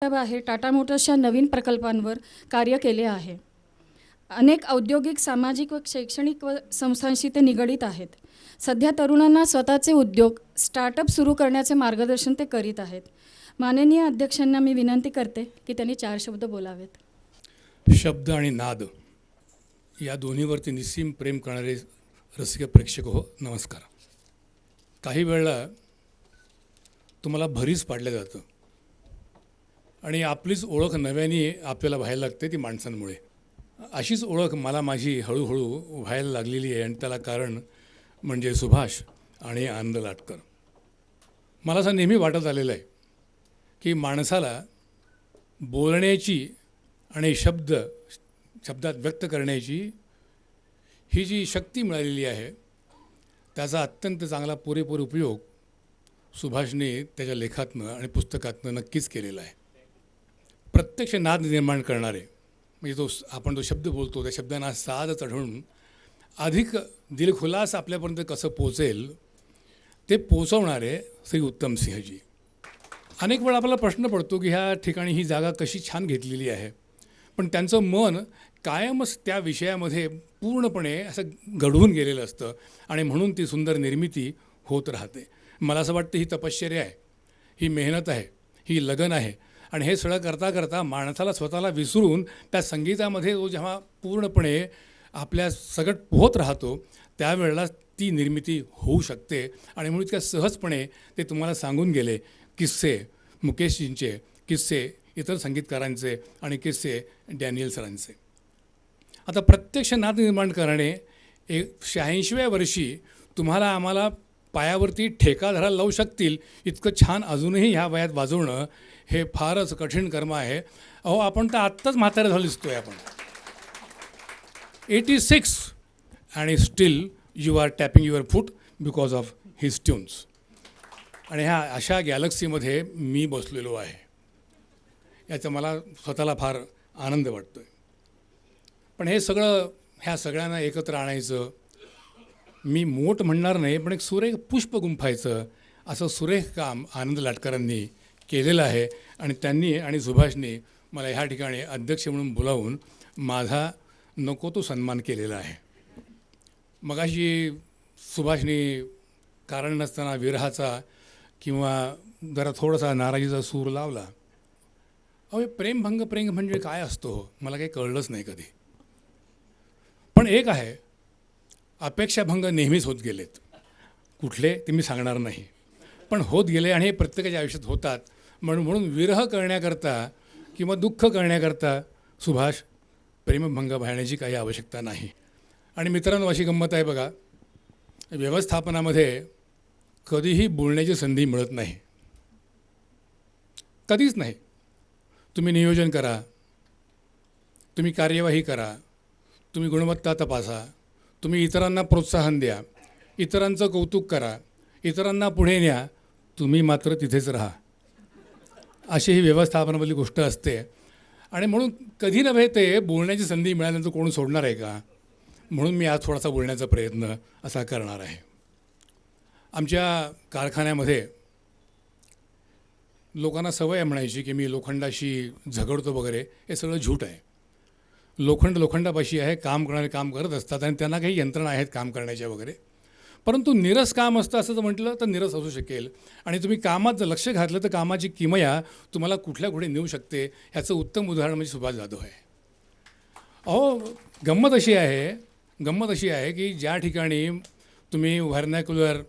आहे टाटा मोटर्सच्या नवीन प्रकल्पांवर कार्य केले आहे. अनेक औद्योगिक, सामाजिक व शैक्षणिक संस्थांशी ते निगडीत आहेत. सध्या तरुणांना स्वतःचे उद्योग, स्टार्टअप सुरू करण्याचे मार्गदर्शन ते करीत आहेत. माननीय अध्यक्षांना मी विनंती करते की त्यांनी 4 शब्द बोलावेत. शब्द आणि नाद या दोन्हीवरती निस्सीम प्रेम करणारे रसिक प्रेक्षक हो, नमस्कार. काही वेळेला तुम्हाला भरीस पाडलं जातं आणि आपलीच ओळख नव्याने आपल्याला व्हायला लागते ती माणसांमुळे. अशीच ओळख मला माझी हळूहळू व्हायला लागलेली आहे आणि त्याला कारण म्हणजे सुभाष आणि आनंद लाटकर. मला असं नेहमी वाटत आलेलं आहे की माणसाला बोलण्याची आणि शब्दात व्यक्त करण्याची ही जी शक्ती मिळालेली आहे त्याचा अत्यंत चांगला पुरेपूर उपयोग सुभाषने त्याच्या लेखातनं आणि पुस्तकातनं नक्कीच केलेला आहे. प्रत्यक्ष नाद निर्माण करणारे म्हणजे आपण जो शब्द बोलतो त्या शब्दांना साध चढवून अधिक दिलखुलास आपल्यापर्यंत कसं पोचेल ते पोचवणारे श्री उत्तम सिंहजी. अनेक वेळा आपल्याला प्रश्न पडतो की ह्या ठिकाणी ही जागा कशी छान घेतलेली आहे, पण त्यांचं मन कायमच त्या विषयामध्ये पूर्णपणे असं घडवून गेलेलं असतं आणि म्हणून ती सुंदर निर्मिती होत राहते. मला असं वाटतं ही तपश्चर्या आहे, ही मेहनत आहे, ही लगन आहे आणि हे सगळं करता करता माणसाला स्वतःला विसरून त्या संगीतामध्ये जो जेव्हा पूर्णपणे आपल्या सगळं पोहत राहतो त्यावेळेला ती निर्मिती होऊ शकते. आणि म्हणून इतक्या सहजपणे ते तुम्हाला सांगून गेले किस्से मुकेशजींचे, किस्से इतर संगीतकारांचे आणि किस्से डॅनियल सरांचे. आता प्रत्यक्ष नाद निर्माण करणे 86व्या वर्षी तुम्हाला आम्हाला पायावरती ठेका धरायला लावू शकतील इतकं छान अजूनही ह्या वयात वाजवणं हे फारच कठीण कर्म आहे. अहो, आपण तर आत्ताच म्हातारे झालो दिसतोय. आपण 86 आणि still you are tapping your foot because of his tunes. आणि ह्या अशा गॅलेक्सीमध्ये मी बसलेलो आहे याचा मला स्वतःला फार आनंद वाटतो आहे. पण हे सगळं ह्या सगळ्यांना एकत्र आणायचं, मी मोठ म्हणणार नाही पण एक सुरेख पुष्प गुंफायचं असं सुरेख काम आनंद लाटकरांनी केलेलं आहे. आणि त्यांनी आणि सुभाषने मला ह्या ठिकाणी अध्यक्ष म्हणून बोलावून माझा नको तो सन्मान केलेला आहे. मगाशी सुभाषने कारण नसताना विरहाचा किंवा जरा थोडासा नाराजीचा सूर लावला. अहो, प्रेमभंग म्हणजे काय असतो मला काही कळलंच नाही कधी. पण एक आहे, अपेक्षाभंग नेहमीच होत गेलेत. कुठले ते मी सांगणार नाही, पण होत गेले आणि हे प्रत्येकाच्या आयुष्यात होतात. म्हणून विरह करण्याकरता किंवा दुःख करण्याकरता सुभाष प्रेमभंग भरण्याची काही आवश्यकता नाही. आणि मित्रांनो, अशी गंमत आहे बघा, व्यवस्थापनामध्ये कधीही बोलण्याची संधी मिळत नाही, कधीच नाही. तुम्ही नियोजन करा, तुम्ही कार्यवाही करा, तुम्ही गुणवत्ता तपासा, तुम्ही इतरांना प्रोत्साहन द्या, इतरांचं कौतुक करा, इतरांना पुढे न्या, तुम्ही मात्र तिथेच राहा. अशी ही व्यवस्थापनामधली गोष्ट असते. आणि म्हणून कधी नव्हे ते बोलण्याची संधी मिळाल्यानंतर कोण सोडणार आहे का? म्हणून मी आज थोडासा बोलण्याचा प्रयत्न असा करणार आहे. आमच्या कारखान्यामध्ये लोकांना सवय आहे म्हणायची की मी लोखंडाशी झगडतो वगैरे. हे सगळं झूट आहे. लोखंडापाशी आहे, काम करणारे काम करत असतात आणि त्यांना काही यंत्रणा आहेत काम करण्याच्या वगैरे. परंतु निरस काम असतं असं जर म्हटलं तर निरस असू शकेल. आणि तुम्ही कामात जर लक्ष घातलं तर कामाची किमया तुम्हाला कुठल्या कुठे नेऊ शकते. ह्याचं उत्तम उदाहरण म्हणजे सुभाष जाधव आहे. अहो, गंमत अशी आहे की ज्या ठिकाणी तुम्ही व्हर्नॅक्युलर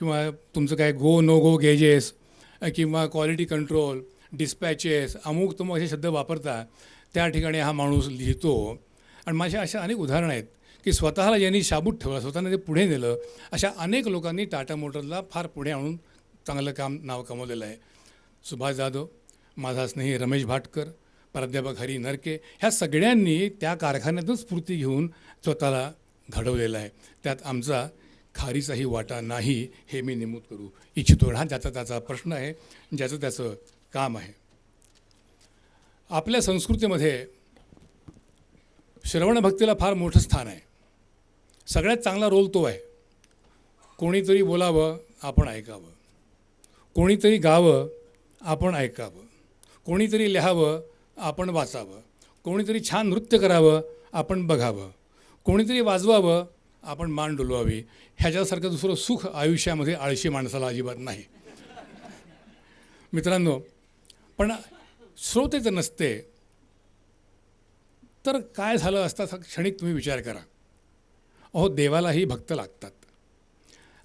किंवा तुमचं काय गो नो गो गेजेस किंवा क्वालिटी कंट्रोल, डिस्पॅचेस, अमुक तुमक असे शब्द वापरता त्या ठिकाणी हा माणूस लिहितो. आणि माझ्या अशा अनेक उदाहरणं आहेत की स्वतःला ज्यांनी शाबूत ठेवलं, स्वतःने ते पुढे नेलं, अशा अनेक लोकांनी टाटा मोटर्सला फार पुढे आणून चांगलं काम नाव कमवलेलं आहे. सुभाष जाधव, माझा स्नेही रमेश भाटकर, प्राध्यापक हरी नरके, ह्या सगळ्यांनी त्या कारखान्यातून स्फूर्ती घेऊन स्वतःला घडवलेलं आहे. त्यात आमचा खारीचाही वाटा नाही हे मी नमूद करू इच्छितो. हा ज्याचा त्याचा प्रश्न आहे, ज्याचं त्याचं काम आहे. आपल्या संस्कृतीमध्ये श्रवणभक्तीला फार मोठं स्थान आहे. सगळ्यात चांगला रोल तो आहे. कोणीतरी बोलावं, आपण ऐकावं. कोणीतरी गावं, आपण ऐकावं. कोणीतरी लिहावं आपण वाचावं, कोणीतरी छान नृत्य करावं आपण बघावं, कोणीतरी वाजवावं आपण मान डोलवावी. ह्याच्यासारखं दुसरं सुख आयुष्यामध्ये आळशी माणसाला अजिबात नाही. मित्रांनो, पण श्रोतेच नसते तर काय झालं असतं असा क्षणिक तुम्ही विचार करा. अहो, देवालाही भक्त लागतात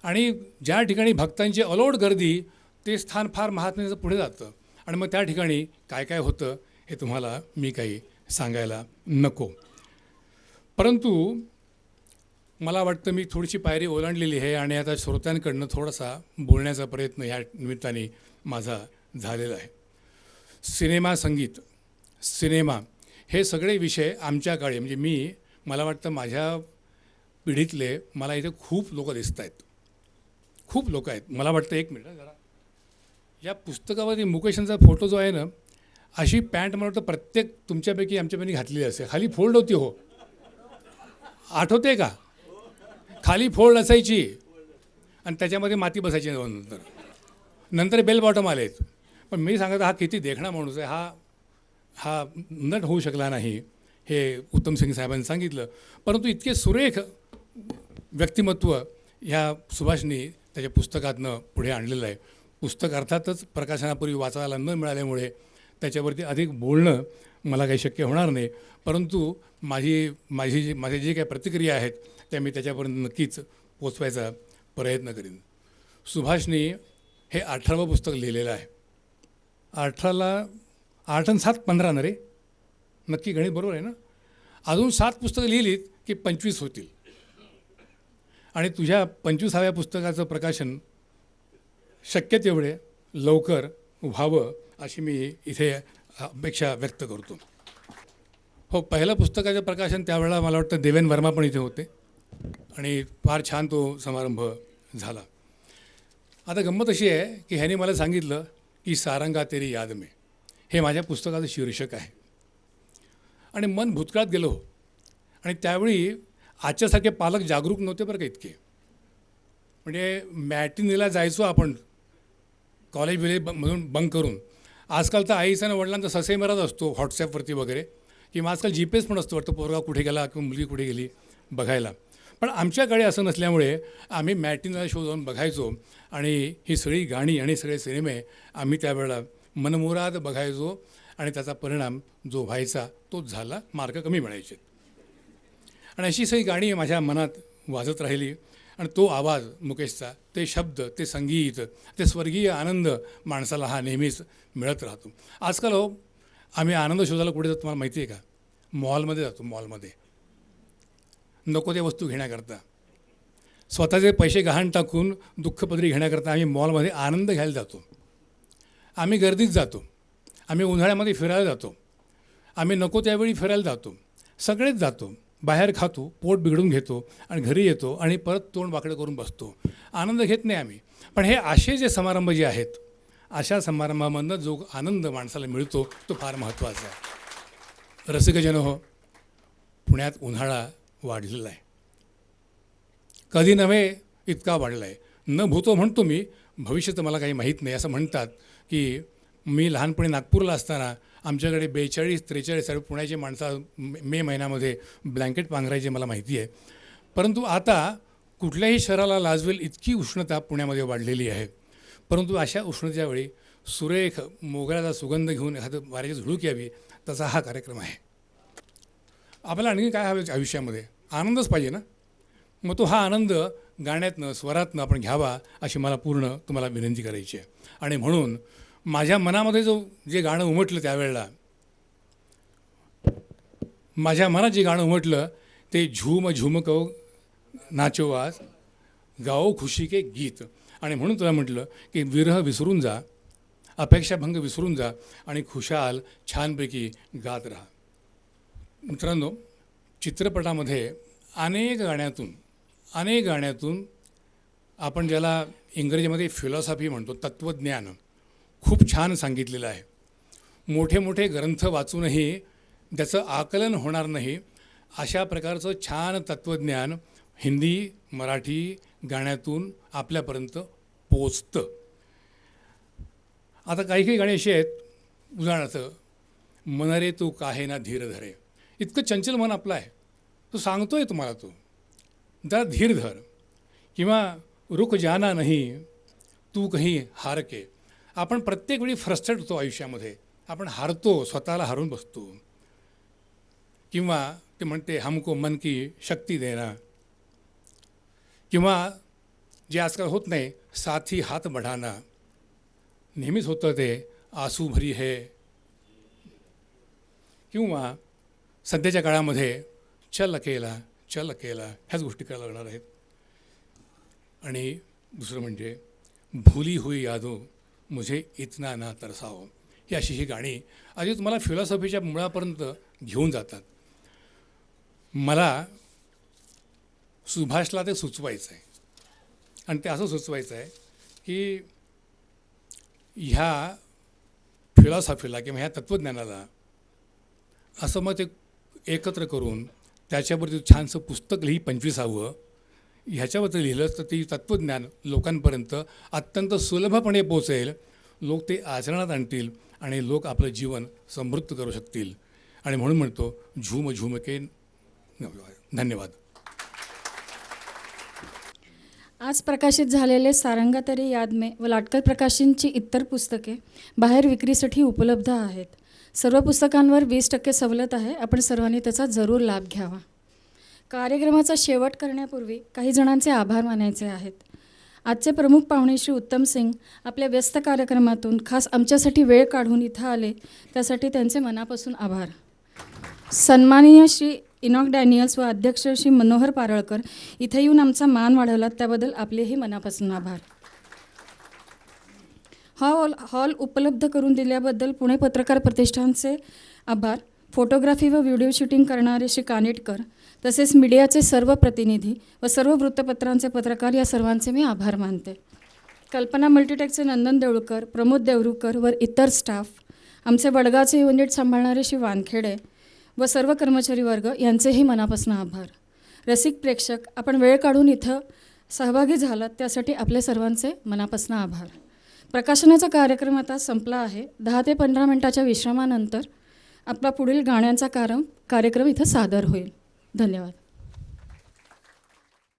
आणि ज्या ठिकाणी भक्तांची अलोट गर्दी ते स्थान फार महात्म्याचं पुढे जातं आणि मग त्या ठिकाणी काय काय होतं हे तुम्हाला मी काही सांगायला नको. परंतु मला वाटतं मी थोडीशी पायरी ओलांडलेली आहे आणि आता श्रोत्यांकडनं थोडासा बोलण्याचा प्रयत्न ह्या निमित्ताने माझा झालेला आहे. सिनेमा, संगीत, सिनेमा हे सगळे विषय आमच्या काळी म्हणजे मला वाटतं माझ्या पिढीतले मला इथे खूप लोक दिसत आहेत, खूप लोक आहेत. मला वाटतं एक मिनिट जरा या पुस्तकावरती मुकेशांचा फोटो जो आहे ना, अशी पॅन्ट मला वाटतं प्रत्येक तुमच्यापैकी आमच्यापैकी घातलेली असते. खाली फोल्ड होती, हो आठवते का? खाली फोल्ड असायची आणि त्याच्यामध्ये माती बसायची. नंतर बेल बॉटम आलेत. पण मी सांगत हा किती देखणा माणूस आहे, हा नट होऊ शकला नाही हे उत्तम सिंग साहेबांनी सांगितलं. परंतु इतके सुरेख व्यक्तिमत्व ह्या सुभाषनी त्याच्या पुस्तकातनं पुढे आणलेलं आहे. पुस्तक अर्थातच प्रकाशनापूर्वी वाचायला न मिळाल्यामुळे त्याच्यावरती अधिक बोलणं मला काही शक्य होणार नाही. परंतु माझी जे काही प्रतिक्रिया आहेत त्या मी त्याच्यापर्यंत नक्कीच पोचवायचा प्रयत्न करीन. सुभाषनी हे 18वं पुस्तक लिहिलेलं आहे. 18ला 8 आणि 7 15 ना रे, नक्की गणित बरोबर आहे ना? अजून 7 पुस्तकं लिहिलीत की 25 होतील आणि तुझ्या 25व्या पुस्तकाचं प्रकाशन शक्य तेवढे लवकर व्हावं अशी मी इथे अपेक्षा व्यक्त करतो. हो, पहिलं पुस्तकाचं प्रकाशन त्यावेळेला मला वाटतं देवेन वर्मा पण इथे होते आणि फार छान तो समारंभ झाला. आता गंमत अशी आहे की ह्याने मला सांगितलं की सारंगा तेरी याद में हे माझ्या पुस्तकाचं शीर्षक आहे आणि मन भूतकाळात गेलो. आणि त्यावेळी आजच्यासारखे पालक जागरूक नव्हते बरं का इतके. म्हणजे मॅटिनीला जायचो आपण कॉलेज मधून बंक करून. आजकाल तर आईचा आणि वडिलांचा ससे मराच असतो व्हॉट्सॲपवरती वगैरे, किंवा आजकाल GPS पण असतो वाटतं पोरगा कुठे गेला किंवा मुलगी कुठे गेली बघायला. पण आमच्याकडे असं नसल्यामुळे आम्ही मॅटिनीला शो जाऊन बघायचो आणि ही सगळी गाणी आणि सगळे सिनेमे आम्ही त्यावेळेला मनमुराद बघायचो आणि त्याचा परिणाम जो व्हायचा तोच झाला. मार्क कमी मिळायचे आणि अशी सगळी गाणी माझ्या मनात वाजत राहिली आणि तो आवाज मुकेशचा, ते शब्द, ते संगीत, ते स्वर्गीय आनंद माणसाला हा नेहमीच मिळत राहतो. आजकाल हो आम्ही आनंद शोधायला कुठे जातो तुम्हाला माहिती आहे का? मॉलमध्ये जातो. मॉलमध्ये नको त्या वस्तू घेण्याकरता, स्वतःचे पैसे गहाण टाकून दुःखपदरी घेण्याकरता आम्ही मॉलमध्ये आनंद घ्यायला जातो. आम्ही गर्दीत जातो, आम्ही उन्हाळ्यामध्ये फिरायला जातो, आम्ही नको त्यावेळी फिरायला जातो, सगळेच जातो. बाहेर खातो, पोट बिघडून घेतो आणि घरी येतो आणि परत तोंड वाकडं करून बसतो. आनंद घेत नाही आम्ही. पण हे असे जे समारंभ जे आहेत, अशा समारंभामधनं जो आनंद माणसाला मिळतो तो फार महत्त्वाचा आहे. रसिकजन हो, पुण्यात उन्हाळा वाढलेला आहे. कधी नव्हे इतका वाढला आहे. न भूतो म्हणतो मी, भविष्याचं मला काही माहीत नाही. असं म्हणतात की मी लहानपणी नागपूरला असताना आमच्याकडे 42-43 पुण्याची माणसं मे महिन्यामध्ये ब्लँकेट पांघरायचे मला माहिती आहे. परंतु आता कुठल्याही शहराला लाजवेल इतकी उष्णता पुण्यामध्ये वाढलेली आहे. परंतु अशा उष्णतेच्या वेळी सुरेख मोगऱ्याचा सुगंध घेऊन एखादं वाऱ्याची झुळूक यावी तसा हा कार्यक्रम आहे. आपल्याला आणखी काय हवं आयुष्यामध्ये? आनंदच पाहिजे ना. मग तो हा आनंद गाण्यातनं, स्वरातनं आपण घ्यावा अशी मला पूर्ण तुम्हाला विनंती करायची आहे. आणि म्हणून माझ्या मनामध्ये जे गाणं उमटलं त्यावेळेला, माझ्या मनात जे गाणं उमटलं ते झूम झूम कहो नाचो आज, गाओ खुशी के गीत. आणि म्हणून तुला म्हटलं की विरह विसरून जा, अपेक्षाभंग विसरून जा आणि खुशाल छानपैकी गात राहा. मित्रांनो, चित्रपटामध्ये अनेक गाण्यातून आपण ज्याला इंग्रजीमध्ये फिलॉसॉफी म्हणतो, तत्त्वज्ञान खूप छान सांगितलेलं आहे. मोठे मोठे ग्रंथ वाचूनही त्याचं आकलन होणार नाही अशा प्रकारचं छान तत्त्वज्ञान हिंदी, मराठी गाण्यातून आपल्यापर्यंत पोचतं. आता काही गाणी अशी आहेत उदाहरणार्थ, मन रे तू काहे ना धीर धरे. इतकं चंचल मन आपलं आहे, तो सांगतोय तुम्हाला, तो जरा धीर धर. किंवा रुक जाना नहीं तू कहीं हार के. आपण प्रत्येक वेळी फ्रस्ट्रेट होतो आयुष्यामध्ये, आपण हारतो, स्वतःला हारून बसतो. किंवा ते म्हणते हमको मन की शक्ती देना. किंवा जे आजकाल होत नाही, साथी हात बढाना. नेहमीच होतं ते आसू भरी है. किंवा सध्याच्या काळामध्ये चल अकेला चल अकेला ह्याच गोष्टी करायला लागणार आहेत. आणि दुसरं म्हणजे भूली हुई यादो मुझे इतना ना तरसाओ. ही अशी ही गाणी आधी तुम्हाला फिलॉसॉफीच्या मुळापर्यंत घेऊन जातात. मला सुभाषला ते सुचवायचं आहे, आणि ते असं सुचवायचं आहे की ह्या फिलॉसॉफीला किंवा ह्या तत्त्वज्ञानाला असं मग ते एकत्र करून त्याच्यावरती छानसं पुस्तक लिही 25वं. ह्याच्याबद्दल लिहिलं तर ते तत्त्वज्ञान लोकांपर्यंत अत्यंत सुलभपणे पोचेल. लोक ते आचरणात आणतील आणि लोक आपलं जीवन समृद्ध करू शकतील. आणि म्हणून म्हणतो झूम झूम के. धन्यवाद. आज प्रकाशित झालेले सारंगा तेरी याद में व लाटकर प्रकाशनची इतर पुस्तके बाहेर विक्रीसाठी उपलब्ध आहेत. सर्व पुस्तकांवर 20% सवलत आहे. आपण सर्वांनी त्याचा जरूर लाभ घ्यावा. कार्यक्रमाचा शेवट करण्यापूर्वी काही जणांचे आभार मानायचे आहेत. आजचे प्रमुख पाहुणे श्री उत्तम सिंग आपल्या व्यस्त कार्यक्रमातून खास आमच्यासाठी वेळ काढून इथं आले, त्यासाठी त्यांचे मनापासून आभार. सन्माननीय श्री इनॉक डॅनियल्स व अध्यक्ष श्री मनोहर पारळकर इथे येऊन आमचा मान वाढवला, त्याबद्दल आपलेही मनापासून आभार. हॉल उपलब्ध करून दिल्याबद्दल पुणे पत्रकार प्रतिष्ठानचे आभार. फोटोग्राफी व व्हिडिओ शूटिंग करणारे श्री कानेटकर, तसेच मीडियाचे सर्व प्रतिनिधी व सर्व वृत्तपत्रांचे पत्रकार, या सर्वांचे मी आभार मानते. कल्पना मल्टीटेकचे नंदन देऊळकर, प्रमोद देवरुकर व इतर स्टाफ, आमचे वडगावचे युनिट सांभाळणारे श्री वानखेडे व सर्व कर्मचारी वर्ग यांचेही मनापासून आभार. रसिक प्रेक्षक, आपण वेळ काढून इथं सहभागी झालात त्यासाठी आपले सर्वांचे मनापासून आभार. प्रकाशनाचा कार्यक्रम आता संपला आहे. 10 ते 15 मिनिटाच्या विश्रामानंतर आपला पुढील गाण्यांचा कार्यक्रम इथं सादर होईल. धन्यवाद.